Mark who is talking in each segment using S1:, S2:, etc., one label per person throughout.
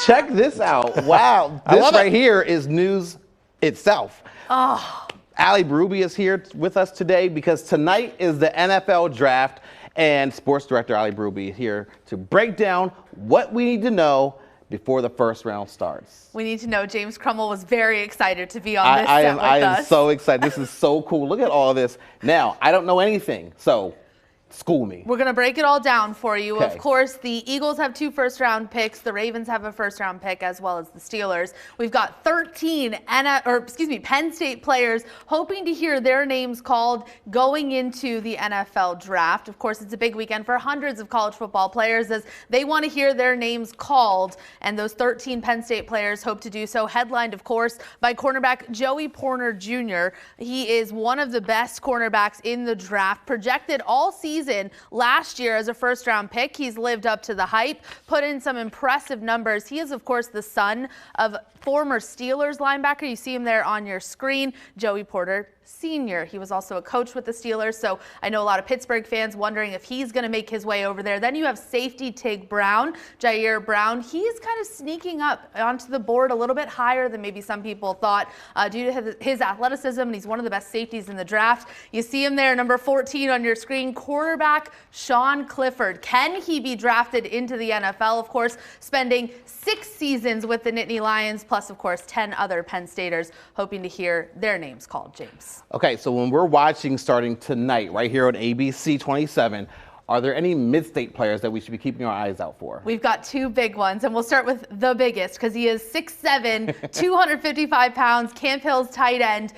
S1: Check this out. Wow. This right here is news itself.
S2: Oh.
S1: Ali Berube is here with us today because tonight is the NFL draft, and sports director Ali Berube is here to break down what we need to know before the first round starts.
S2: We need to know James Crummell was very excited to be on this set with us.
S1: I am so excited. This is so cool. Look at all this. Now, I don't know anything, so school me.
S2: We're going to break it all down for you.
S1: Okay.
S2: Of course, the Eagles have 2 first-round picks. The Ravens have a first-round pick, as well as the Steelers. We've got 13 Penn State players hoping to hear their names called going into the NFL draft. Of course, it's a big weekend for hundreds of college football players as they want to hear their names called. And those 13 Penn State players hope to do so, headlined, of course, by cornerback Joey Porter Jr. He is one of the best cornerbacks in the draft, projected all season last year as a first-round pick. He's lived up to the hype, put in some impressive numbers. He is, of course, the son of former Steelers linebacker. You see him there on your screen, Joey Porter Sr. He was also a coach with the Steelers, so I know a lot of Pittsburgh fans wondering if he's going to make his way over there. Then you have safety Tig Brown, Jair Brown. He's kind of sneaking up onto the board a little bit higher than maybe some people thought due to his athleticism, and he's one of the best safeties in the draft. You see him there, number 14 on your screen, quarterback Sean Clifford. Can he be drafted into the NFL? Of course, spending 6 seasons with the Nittany Lions, plus, of course, 10 other Penn Staters hoping to hear their names called, James.
S1: Okay, so when we're watching starting tonight, right here on ABC27, are there any mid-state players that we should be keeping our eyes out for?
S2: We've got 2 big ones, and we'll start with the biggest because he is 6'7", 255 pounds, Camp Hill's tight end,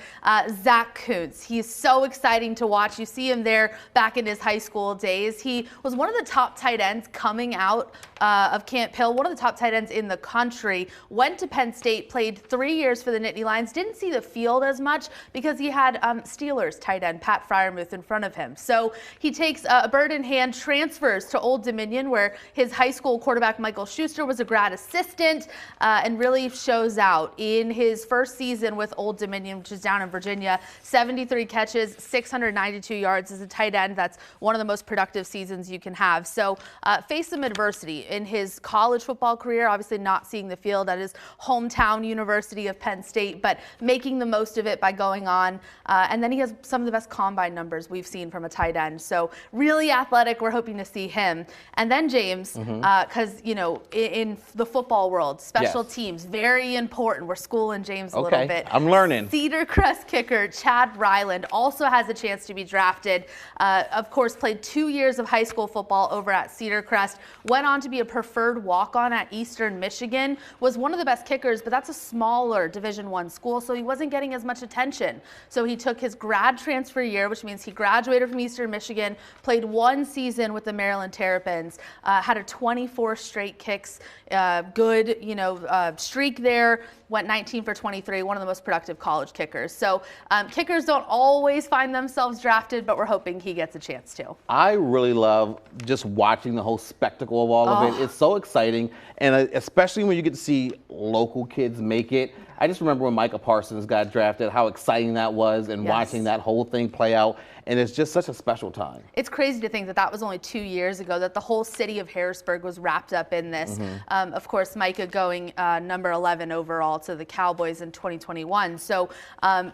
S2: Zach Kuntz. He's so exciting to watch. You see him there back in his high school days. He was one of the top tight ends coming out of Camp Hill, one of the top tight ends in the country. Went to Penn State, played 3 years for the Nittany Lions. Didn't see the field as much because he had Steelers tight end Pat Freiermuth in front of him. So he takes a bird in hand, transfers to Old Dominion, where his high school quarterback Michael Schuster was a grad assistant, and really shows out in his first season with Old Dominion, which is down in Virginia. 73 catches, 692 yards as a tight end. That's one of the most productive seasons you can have. So faced some adversity in his college football career, obviously not seeing the field at his hometown University of Penn State, but making the most of it by going on. And then he has some of the best combine numbers we've seen from a tight end. So really athletic. We're hoping to see him. And then James, because, you know, in the football world, special teams, very important. We're schooling James a little bit.
S1: I'm learning.
S2: Cedar Crest kicker Chad Ryland also has a chance to be drafted. Of course, played 2 years of high school football over at Cedar Crest. Went on to be a preferred walk-on at Eastern Michigan. Was one of the best kickers, but that's a smaller Division I school, so he wasn't getting as much attention. So he took his grad transfer year, which means he graduated from Eastern Michigan, played 1 season with the Maryland Terrapins, had a 24 straight kicks, good, streak there, went 19 for 23, one of the most productive college kickers. So kickers don't always find themselves drafted, but we're hoping he gets a chance to.
S1: I really love just watching the whole spectacle of all of it. It's so exciting, and especially when you get to see local kids make it. I just remember when Micah Parsons got drafted, how exciting that was, and watching that whole thing play out. And it's just such a special time. It's
S2: crazy to think that that was only 2 years ago, that the whole city of Harrisburg was wrapped up in this. Of course, Micah going number 11 overall to the Cowboys in 2021. So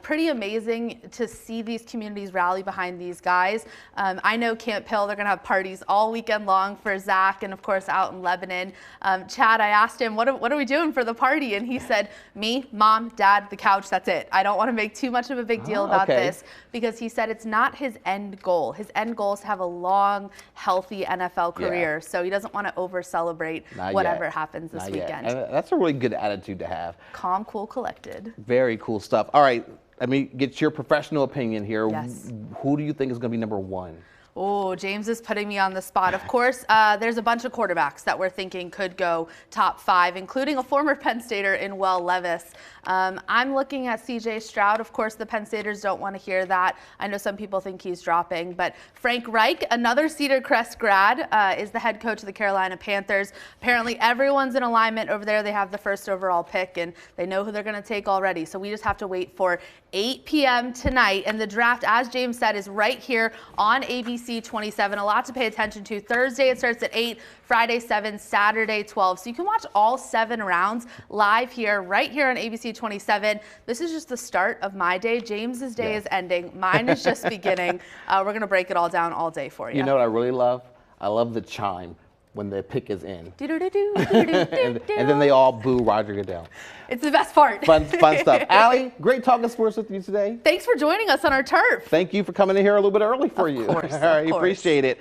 S2: pretty amazing to see these communities rally behind these guys. I know Camp Hill, they're going to have parties all weekend long for Zach, and of course out in Lebanon. Chad, I asked him, what are we doing for the party? And he said, me, mom, dad, the couch, that's it. I don't want to make too much of a big deal about this, because he said it's not his end goal. His end goal is to have a long, healthy NFL career. So he doesn't want to over celebrate whatever happens this weekend.
S1: And that's a really good attitude to have.
S2: Calm, cool, collected.
S1: Very cool stuff. All right, let me get your professional opinion here.
S2: Yes.
S1: Who do you think is going to be number 1?
S2: Oh, James is putting me on the spot. Of course, there's a bunch of quarterbacks that we're thinking could go top 5, including a former Penn Stater in Will Levis. I'm looking at C.J. Stroud. Of course, the Penn Staters don't want to hear that. I know some people think he's dropping, but Frank Reich, another Cedar Crest grad, is the head coach of the Carolina Panthers. Apparently, everyone's in alignment over there. They have the first overall pick, and they know who they're going to take already. So we just have to wait for 8 p.m. tonight. And the draft, as James said, is right here on ABC ABC27. A lot to pay attention to. Thursday it starts at 8, Friday 7, Saturday 12. So you can watch all 7 rounds live here, right here on ABC27. This is just the start of my day. James's day is ending. Mine is just beginning. We're going to break it all down all day for you.
S1: You know what I really love? I love the chime when the pick is in. And then they all boo Roger Goodell.
S2: It's the best part.
S1: Fun stuff. Allie, great talking sports with you today.
S2: Thanks for joining us on our turf.
S1: Thank you for coming in here a little bit early for you.
S2: Of course,
S1: All right, appreciate it.